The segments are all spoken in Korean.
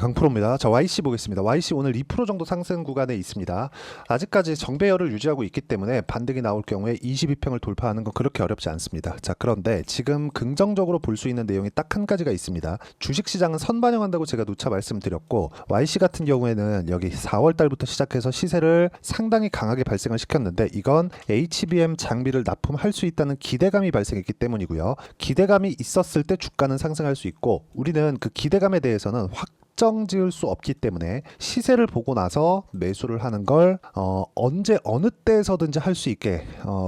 강프로입니다. 자, YC 보겠습니다. YC 오늘 2% 정도 상승 구간에 있습니다. 아직까지 정배열을 유지하고 있기 때문에 반등이 나올 경우에 22평을 돌파하는 건 그렇게 어렵지 않습니다. 자, 그런데 지금 긍정적으로 볼 수 있는 내용이 딱 한 가지가 있습니다. 주식시장은 선반영한다고 제가 누차 말씀드렸고, YC 같은 경우에는 여기 4월 달부터 시작해서 시세를 상당히 강하게 발생을 시켰는데, 이건 HBM 장비를 납품할 수 있다는 기대감이 발생했기 때문이고요. 기대감이 있었을 때 주가는 상승할 수 있고, 우리는 그 기대감에 대해서는 확정 지을 수 없기 때문에 시세를 보고 나서 매수를 하는 걸 언제 어느 때에서든지 할 수 있게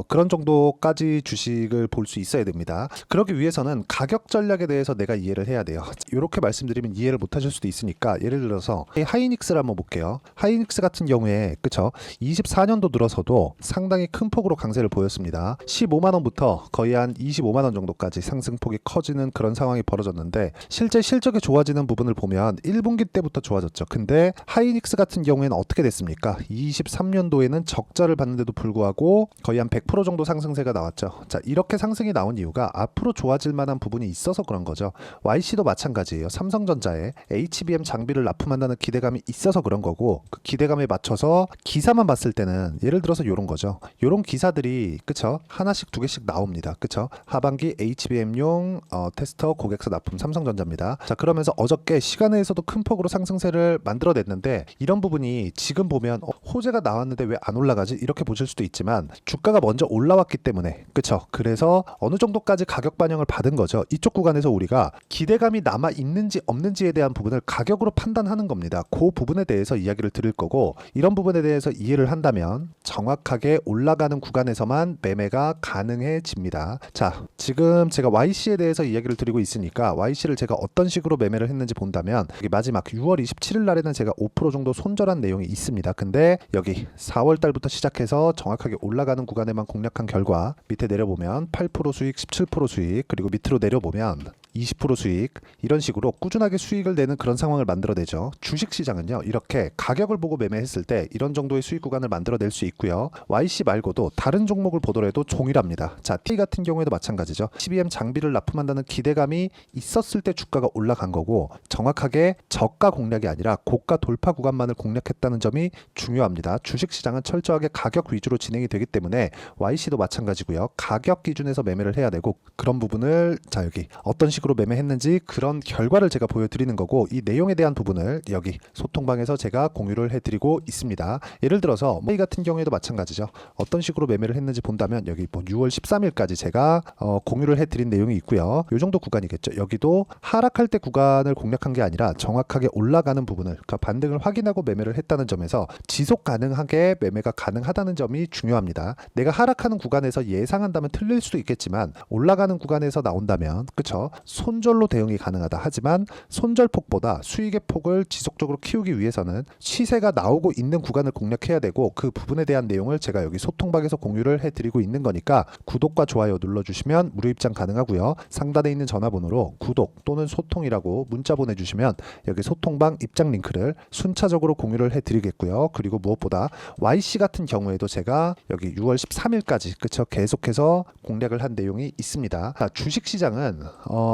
그런 정도까지 주식을 볼 수 있어야 됩니다. 그러기 위해서는 가격 전략에 대해서 내가 이해를 해야 돼요. 이렇게 말씀드리면 이해를 못 하실 수도 있으니까, 예를 들어서 하이닉스를 한번 볼게요. 하이닉스 같은 경우에 그쵸, 24년도 들어서도 상당히 큰 폭으로 강세를 보였습니다. 15만원부터 거의 한 25만원 정도까지 상승폭이 커지는 그런 상황이 벌어졌는데, 실제 실적이 좋아지는 부분을 보면 1분기 때부터 좋아졌죠. 근데 하이닉스 같은 경우에는 어떻게 됐습니까? 23년도에는 적자를 봤는데도 불구하고 거의 한 100% 정도 상승세가 나왔죠. 자, 이렇게 상승이 나온 이유가 앞으로 좋아질 만한 부분이 있어서 그런 거죠. YC도 마찬가지예요. 삼성전자에 HBM 장비를 납품한다는 기대감이 있어서 그런 거고, 그 기대감에 맞춰서 기사만 봤을 때는 예를 들어서 요런 거죠. 요런 기사들이 그쵸, 하나씩 두 개씩 나옵니다. 그쵸, 하반기 HBM용 테스터 고객사 납품 삼성전자입니다. 자, 그러면서 어저께 시간에서도 큰 폭으로 상승세를 만들어냈는데, 이런 부분이 지금 보면 호재가 나왔는데 왜 안 올라가지? 이렇게 보실 수도 있지만, 주가가 먼저 올라왔기 때문에 그쵸, 그래서 어느 정도까지 가격 반영을 받은 거죠. 이쪽 구간에서 우리가 기대감이 남아 있는지 없는지에 대한 부분을 가격으로 판단하는 겁니다. 그 부분에 대해서 이야기를 드릴 거고, 이런 부분에 대해서 이해를 한다면 정확하게 올라가는 구간에서만 매매가 가능해집니다. 자, 지금 제가 YC에 대해서 이야기를 드리고 있으니까 YC를 제가 어떤 식으로 매매를 했는지 본다면, 여기 마지막 6월 27일 날에는 제가 5% 정도 손절한 내용이 있습니다. 근데 여기 4월 달부터 시작해서 정확하게 올라가는 구간에만 공략한 결과, 밑에 내려보면 8% 수익, 17% 수익, 그리고 밑으로 내려보면 20% 수익, 이런 식으로 꾸준하게 수익을 내는 그런 상황을 만들어내죠. 주식시장은요, 이렇게 가격을 보고 매매했을 때 이런 정도의 수익 구간을 만들어낼 수 있고요. YC 말고도 다른 종목을 보더라도 동일합니다. 자, T 같은 경우에도 마찬가지죠. CBM 장비를 납품한다는 기대감이 있었을 때 주가가 올라간 거고, 정확하게 저가 공략이 아니라 고가 돌파 구간만을 공략했다는 점이 중요합니다. 주식시장은 철저하게 가격 위주로 진행이 되기 때문에 YC도 마찬가지고요. 가격 기준에서 매매를 해야 되고, 그런 부분을 자, 여기 어떤 식으로 매매했는지 그런 결과를 제가 보여드리는 거고, 이 내용에 대한 부분을 여기 소통방에서 제가 공유를 해드리고 있습니다. 예를 들어서 이 같은 경우에도 마찬가지죠. 어떤 식으로 매매를 했는지 본다면 여기 뭐 6월 13일까지 제가 공유를 해드린 내용이 있고요. 이 정도 구간이겠죠. 여기도 하락할 때 구간을 공략한 게 아니라 정확하게 올라가는 부분을, 그러니까 반등을 확인하고 매매를 했다는 점에서 지속 가능하게 매매가 가능하다는 점이 중요합니다. 내가 하락하는 구간에서 예상한다면 틀릴 수도 있겠지만, 올라가는 구간에서 나온다면 그쵸, 손절로 대응이 가능하다. 하지만 손절폭보다 수익의 폭을 지속적으로 키우기 위해서는 시세가 나오고 있는 구간을 공략해야 되고, 그 부분에 대한 내용을 제가 여기 소통방에서 공유를 해드리고 있는 거니까 구독과 좋아요 눌러주시면 무료 입장 가능하고요. 상단에 있는 전화번호로 구독 또는 소통이라고 문자 보내주시면 여기 소통방 입장 링크를 순차적으로 공유를 해드리겠고요. 그리고 무엇보다 YC 같은 경우에도 제가 여기 6월 13일까지 그쵸, 계속해서 공략을 한 내용이 있습니다. 자, 주식시장은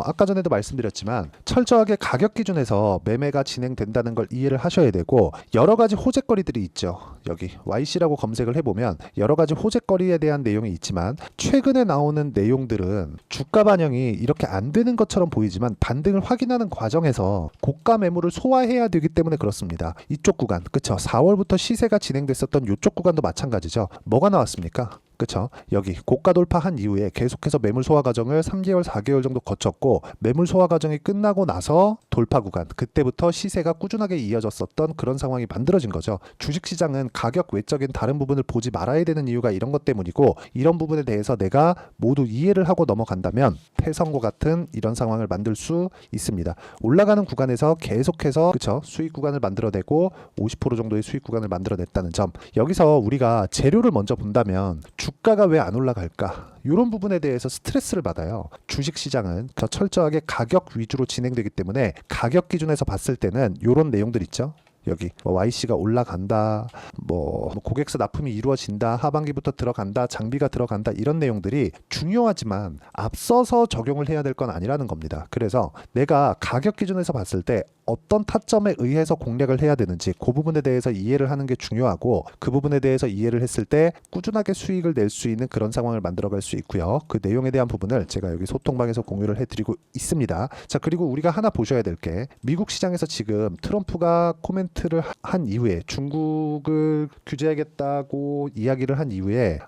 아까 전에도 말씀드렸지만 철저하게 가격 기준에서 매매가 진행된다는 걸 이해를 하셔야 되고, 여러 가지 호재거리들이 있죠. 여기 YC라고 검색을 해보면 여러 가지 호재거리에 대한 내용이 있지만, 최근에 나오는 내용들은 주가 반영이 이렇게 안 되는 것처럼 보이지만 반등을 확인하는 과정에서 고가 매물을 소화해야 되기 때문에 그렇습니다. 이쪽 구간 그쵸, 4월부터 시세가 진행됐었던 이쪽 구간도 마찬가지죠. 뭐가 나왔습니까? 그쵸, 여기 고가 돌파한 이후에 계속해서 매물 소화 과정을 3개월 4개월 정도 거쳤고, 매물 소화 과정이 끝나고 나서 돌파 구간, 그때부터 시세가 꾸준하게 이어졌었던 그런 상황이 만들어진 거죠. 주식시장은 가격 외적인 다른 부분을 보지 말아야 되는 이유가 이런 것 때문이고, 이런 부분에 대해서 내가 모두 이해를 하고 넘어간다면 패선과 같은 이런 상황을 만들 수 있습니다. 올라가는 구간에서 계속해서 그쵸, 수익 구간을 만들어내고 50% 정도의 수익 구간을 만들어냈다는 점, 여기서 우리가 재료를 먼저 본다면 주가가 왜 안 올라갈까? 이런 부분에 대해서 스트레스를 받아요. 주식시장은 더 철저하게 가격 위주로 진행되기 때문에 가격 기준에서 봤을 때는 이런 내용들 있죠. 여기 뭐 YC가 올라간다, 뭐 고객사 납품이 이루어진다, 하반기부터 들어간다, 장비가 들어간다, 이런 내용들이 중요하지만 앞서서 적용을 해야 될 건 아니라는 겁니다. 그래서 내가 가격 기준에서 봤을 때 어떤 타점에 의해서 공략을 해야 되는지 그 부분에 대해서 이해를 하는 게 중요하고, 그 부분에 대해서 이해를 했을 때 꾸준하게 수익을 낼 수 있는 그런 상황을 만들어갈 수 있고요. 그 내용에 대한 부분을 제가 여기 소통방에서 공유를 해드리고 있습니다. 자, 그리고 우리가 하나 보셔야 될 게, 미국 시장에서 지금 트럼프가 코멘트를 한 이후에, 중국을 규제하겠다고 이야기를 한 이후에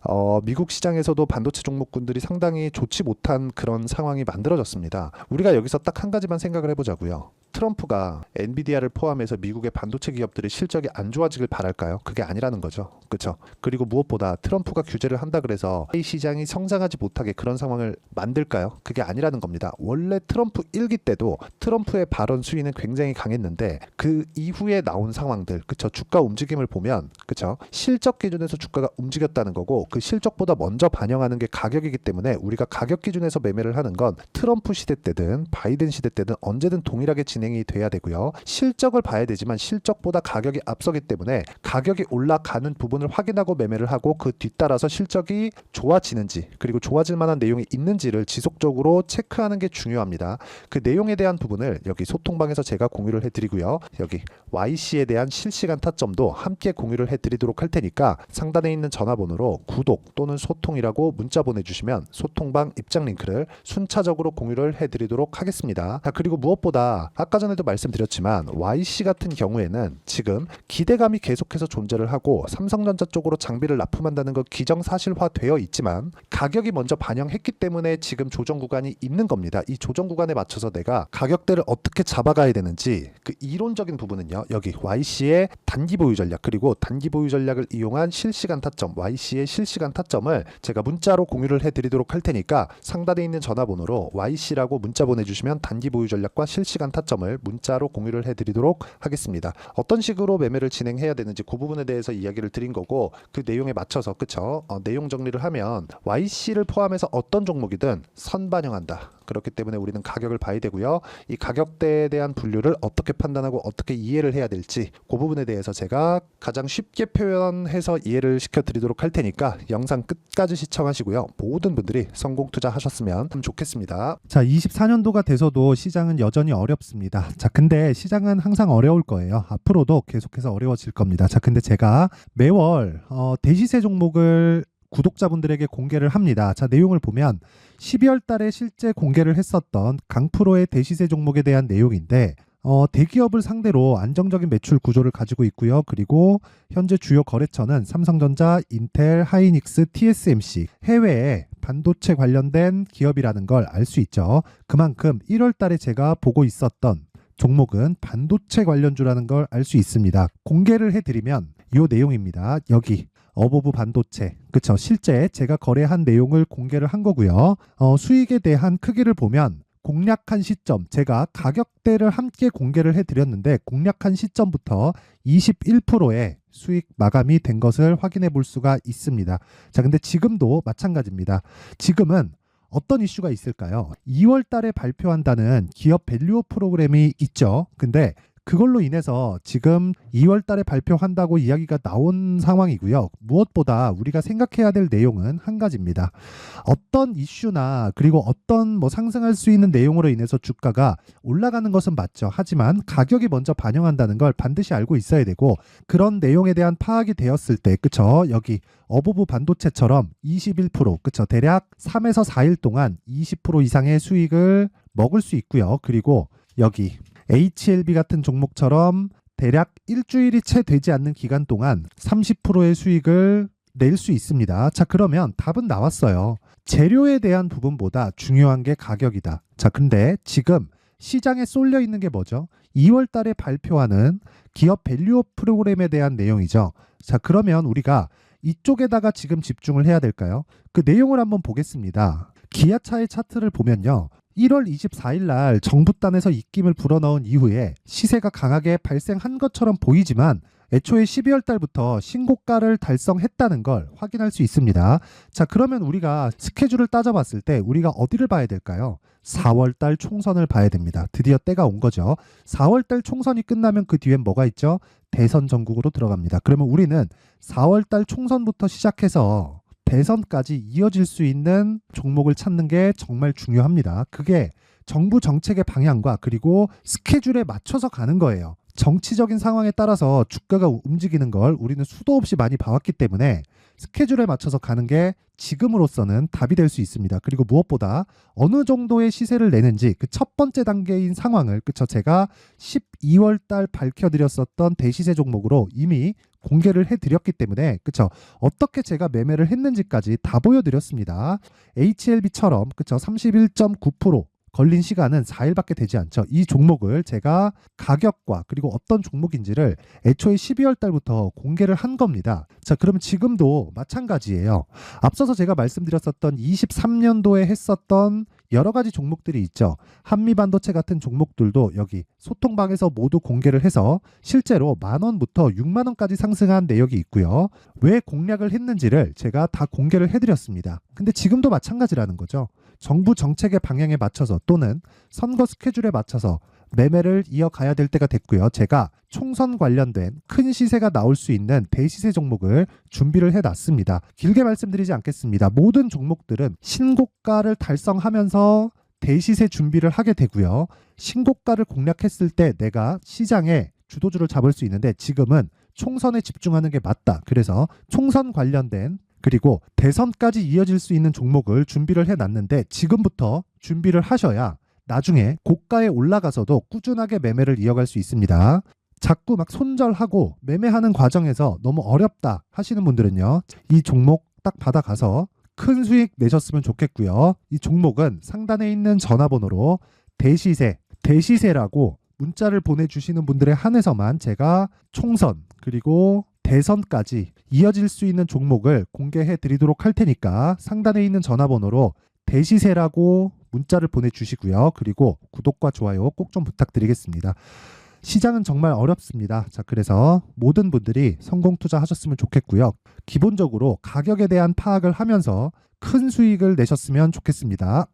미국 시장에서도 반도체 종목군들이 상당히 좋지 못한 그런 상황이 만들어졌습니다. 우리가 여기서 딱 한 가지만 생각을 해보자고요. 트럼프가 엔비디아를 포함해서 미국의 반도체 기업들의 실적이 안 좋아지길 바랄까요? 그게 아니라는 거죠. 그렇죠? 그리고 무엇보다 트럼프가 규제를 한다 그래서 이 시장이 성장하지 못하게 그런 상황을 만들까요? 그게 아니라는 겁니다. 원래 트럼프 1기 때도 트럼프의 발언 수위는 굉장히 강했는데, 그 이후에 나온 상황들, 그렇죠? 주가 움직임을 보면, 그렇죠? 실적 기준에서 주가가 움직였다는 거고, 그 실적보다 먼저 반영하는 게 가격이기 때문에 우리가 가격 기준에서 매매를 하는 건 트럼프 시대 때든 바이든 시대 때든 언제든 동일하게 진행이 돼야 되고요. 실적을 봐야 되지만 실적보다 가격이 앞서기 때문에 가격이 올라가는 부분을 확인하고 매매를 하고, 그 뒤따라서 실적이 좋아지는지, 그리고 좋아질 만한 내용이 있는지를 지속적으로 체크하는 게 중요합니다. 그 내용에 대한 부분을 여기 소통방에서 제가 공유를 해드리고요. 여기 YC에 대한 실시간 타점도 함께 공유를 해드리도록 할 테니까 상단에 있는 전화번호로 구독 또는 소통이라고 문자 보내주시면 소통방 입장 링크를 순차적으로 공유를 해드리도록 하겠습니다. 그리고 무엇보다 아까 전에도 말씀드렸지만 YC 같은 경우에는 지금 기대감이 계속해서 존재를 하고 삼성전자 쪽으로 장비를 납품한다는 건 기정사실화되어 있지만 가격이 먼저 반영했기 때문에 지금 조정 구간이 있는 겁니다. 이 조정 구간에 맞춰서 내가 가격대를 어떻게 잡아가야 되는지, 그 이론적인 부분은요, 여기 YC의 단기 보유 전략, 그리고 단기 보유 전략을 이용한 실시간 타점, YC의 실시간 타점을 제가 문자로 공유를 해드리도록 할 테니까 상단에 있는 전화번호로 YC라고 문자 보내주시면 단기 보유 전략과 실시간 타점을 문자로 공유를 해드리도록 하겠습니다. 어떤 식으로 매매를 진행해야 되는지 그 부분에 대해서 이야기를 드린 거고, 그 내용에 맞춰서, 그쵸? 내용 정리를 하면 YC를 포함해서 어떤 종목이든 선반영한다. 그렇기 때문에 우리는 가격을 봐야 되고요. 이 가격대에 대한 분류를 어떻게 판단하고 어떻게 이해를 해야 될지 그 부분에 대해서 제가 가장 쉽게 표현해서 이해를 시켜드리도록 할 테니까 영상 끝까지 시청하시고요. 모든 분들이 성공 투자하셨으면 좋겠습니다. 자, 24년도가 돼서도 시장은 여전히 어렵습니다. 자, 근데 시장은 항상 어려울 거예요. 앞으로도 계속해서 어려워질 겁니다. 자, 근데 제가 매월 대시세 종목을 구독자분들에게 공개를 합니다. 자, 내용을 보면 12월 달에 실제 공개를 했었던 강프로의 대시세 종목에 대한 내용인데, 대기업을 상대로 안정적인 매출 구조를 가지고 있고요. 그리고 현재 주요 거래처는 삼성전자, 인텔, 하이닉스, TSMC, 해외에 반도체 관련된 기업이라는 걸 알 수 있죠. 그만큼 1월 달에 제가 보고 있었던 종목은 반도체 관련주라는 걸 알 수 있습니다. 공개를 해드리면 이 내용입니다. 여기 어보브 반도체, 그쵸? 실제 제가 거래한 내용을 공개를 한 거고요. 수익에 대한 크기를 보면 공략한 시점, 제가 가격대를 함께 공개를 해드렸는데 공략한 시점부터 21%의 수익 마감이 된 것을 확인해 볼 수가 있습니다. 자, 근데 지금도 마찬가지입니다. 지금은 어떤 이슈가 있을까요? 2월 달에 발표한다는 기업 밸류업 프로그램이 있죠. 근데 그걸로 인해서 지금 2월 달에 발표한다고 이야기가 나온 상황이고요. 무엇보다 우리가 생각해야 될 내용은 한 가지입니다. 어떤 이슈나 그리고 어떤 상승할 수 있는 내용으로 인해서 주가가 올라가는 것은 맞죠. 하지만 가격이 먼저 반영한다는 걸 반드시 알고 있어야 되고, 그런 내용에 대한 파악이 되었을 때, 그쵸? 여기 어보브 반도체처럼 21%, 그쵸? 대략 3에서 4일 동안 20% 이상의 수익을 먹을 수 있고요. 그리고 여기 HLB 같은 종목처럼 대략 일주일이 채 되지 않는 기간 동안 30%의 수익을 낼 수 있습니다. 자, 그러면 답은 나왔어요. 재료에 대한 부분보다 중요한 게 가격이다. 자, 근데 지금 시장에 쏠려 있는 게 뭐죠? 2월 달에 발표하는 기업 밸류업 프로그램에 대한 내용이죠. 자, 그러면 우리가 이쪽에다가 지금 집중을 해야 될까요? 그 내용을 한번 보겠습니다. 기아차의 차트를 보면요. 1월 24일 날 정부단에서 입김을 불어넣은 이후에 시세가 강하게 발생한 것처럼 보이지만 애초에 12월 달부터 신고가를 달성했다는 걸 확인할 수 있습니다. 자, 그러면 우리가 스케줄을 따져봤을 때 우리가 어디를 봐야 될까요? 4월 달 총선을 봐야 됩니다. 드디어 때가 온 거죠. 4월 달 총선이 끝나면 그 뒤엔 뭐가 있죠? 대선 전국으로 들어갑니다. 그러면 우리는 4월 달 총선부터 시작해서 대선까지 이어질 수 있는 종목을 찾는 게 정말 중요합니다. 그게 정부 정책의 방향과 그리고 스케줄에 맞춰서 가는 거예요. 정치적인 상황에 따라서 주가가 움직이는 걸 우리는 수도 없이 많이 봐왔기 때문에 스케줄에 맞춰서 가는 게 지금으로서는 답이 될 수 있습니다. 그리고 무엇보다 어느 정도의 시세를 내는지 그 첫 번째 단계인 상황을 그쵸 제가 12월 달 밝혀드렸었던 대시세 종목으로 이미 공개를 해드렸기 때문에 그쵸 어떻게 제가 매매를 했는지까지 다 보여드렸습니다. HLB처럼 그쵸 31.9% 걸린 시간은 4일밖에 되지 않죠. 이 종목을 제가 가격과 그리고 어떤 종목인지를 애초에 12월 달부터 공개를 한 겁니다. 자, 그러면 지금도 마찬가지예요. 앞서서 제가 말씀드렸었던 23년도에 했었던 여러 가지 종목들이 있죠. 한미반도체 같은 종목들도 여기 소통방에서 모두 공개를 해서 실제로 10,000원부터 60,000원까지 상승한 내역이 있고요. 왜 공략을 했는지를 제가 다 공개를 해드렸습니다. 근데 지금도 마찬가지라는 거죠. 정부 정책의 방향에 맞춰서 또는 선거 스케줄에 맞춰서 매매를 이어가야 될 때가 됐고요. 제가 총선 관련된 큰 시세가 나올 수 있는 대시세 종목을 준비를 해놨습니다. 길게 말씀드리지 않겠습니다. 모든 종목들은 신고가를 달성하면서 대시세 준비를 하게 되고요. 신고가를 공략했을 때 내가 시장에 주도주를 잡을 수 있는데 지금은 총선에 집중하는 게 맞다. 그래서 총선 관련된 그리고 대선까지 이어질 수 있는 종목을 준비를 해놨는데 지금부터 준비를 하셔야 나중에 고가에 올라가서도 꾸준하게 매매를 이어갈 수 있습니다. 자꾸 막 손절하고 매매하는 과정에서 너무 어렵다 하시는 분들은요. 이 종목 딱 받아가서 큰 수익 내셨으면 좋겠고요. 이 종목은 상단에 있는 전화번호로 대시세라고 문자를 보내주시는 분들에 한해서만 제가 총선 그리고 대선까지 이어질 수 있는 종목을 공개해 드리도록 할 테니까 상단에 있는 전화번호로 대시세라고 문자를 보내주시고요. 그리고 구독과 좋아요 꼭 좀 부탁드리겠습니다. 시장은 정말 어렵습니다. 자, 그래서 모든 분들이 성공 투자하셨으면 좋겠고요. 기본적으로 가격에 대한 파악을 하면서 큰 수익을 내셨으면 좋겠습니다.